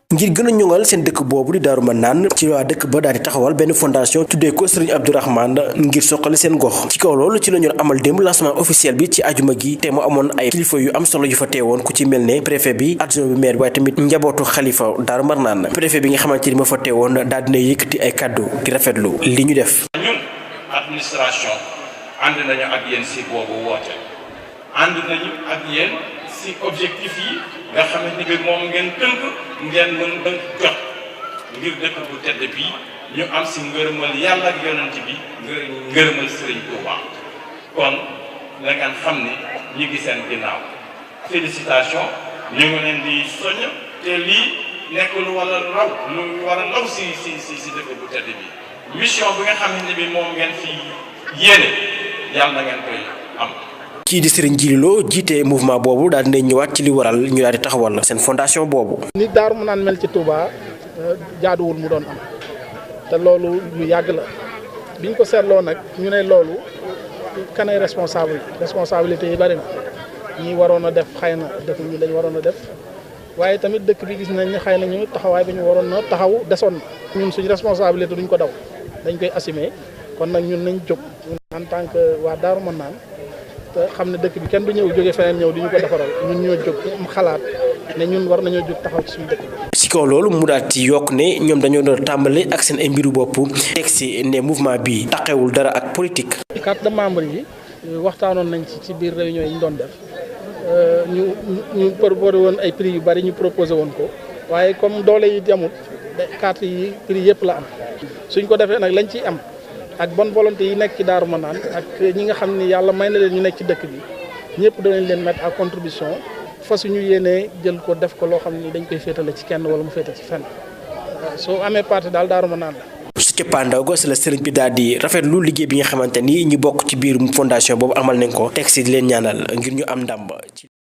ngir gën a ñoŋal seen dëkk boobu di Daaru Manaan ci waa dëkk ba daal di taxawal benn fondation tuddee ko Serigne Abdourahmane ngir soqali seen gox ci kaw loolu ci la ñu amal démb lancement officiel bi ci ajuma gi te mu amoon ay kilifa yu am solo yu fa teewoon ku ci mel ne préfet bi adjoint bi maire bi waaye tamit njabootu xalifa Daaru Manaan préfet bi nga xamante ni moo fa teewoon daal dina yëkkati ay kàddu di rafetlu li ñu def. ñun administration ànd nañu ak yéen si boobu woote ànd nañu ak yéen si objectif yi nga xamante ni moom ngeen tënk ngeen mën a jot ngir dëkk bu tedd bii ñu am si ngërëmal yàlla ak yonent bi ngërëmal Sëriñ Tuuba kon na ngeen xam ni ñi ngi seen ginnaaw félicitation ñu ngi leen di soññ te lii nekk lu war a law si dëkk bu tedd bi mission bi nga xamante bi moom ngeen fi yéene yàlla na ngeen koy am. kii di Serigne Djily Lo jiite mouvement boobu daal dinañ ñëwaat ci li waral ñu daal di taxawal seen fondation boobu. ni Daaru Manaan mel ci Touba jaaduwul mu doon am te loolu lu yàgg la biñ ko seetloo nag ñu ne loolu kanay responsabilité yi bari na ñi waroon a def xëy na def ñi lañ waroon a def waaye tamit dëkk bi gis nañ ne xëy na ñu taxawaay bi ñu waroon a taxaw desoon na ñun suñu responsabilité duñ ko daw dañ koy assumer kon nag ñun nañ jóg en tant que waa Daaru Manaan te xam ne dëkk bi kenn du ñëw jóge feneen ñëw di ñu ko defaral ñun ñoo jóg am xalaat ne ñun war nañoo jóg taxaw ci suñu dëkk bi. ci kaw loolu mu daal ci yokk ne ñoom dañoo doon tàmbali ak seen ay mbiru bopp teg si ne mouvement bi taqewul dara ak politique. carte de membre yi waxtaanoon nañ ci biir réunion yi ñu doon def ñu proposé woon ay prix yu bari ñu proposé woon ko waaye comme doole yi amut carte yi prix yëpp la am suñ ko defee nag lañ ciy am. ak bonne volonté yi nekk ci Daaru Manaan ak ñi nga xam ni yàlla may na leen ñu nekk ci dëkk bi ñëpp danañ leen mettre à contribution fa suñu yéenee jël ko def ko loo xam ni dañ koy féetale ci kenn wala mu féete ci fenn soo amee parti daal Daaru Manaan la. su cappaandaw ga si la sëriñ bi daal di rafetlu liggéey bi nga xamante ni ñu bokk ci biir fondation boobu amal nañ ko teg si di leen ñaanal ngir ñu am ndàmb.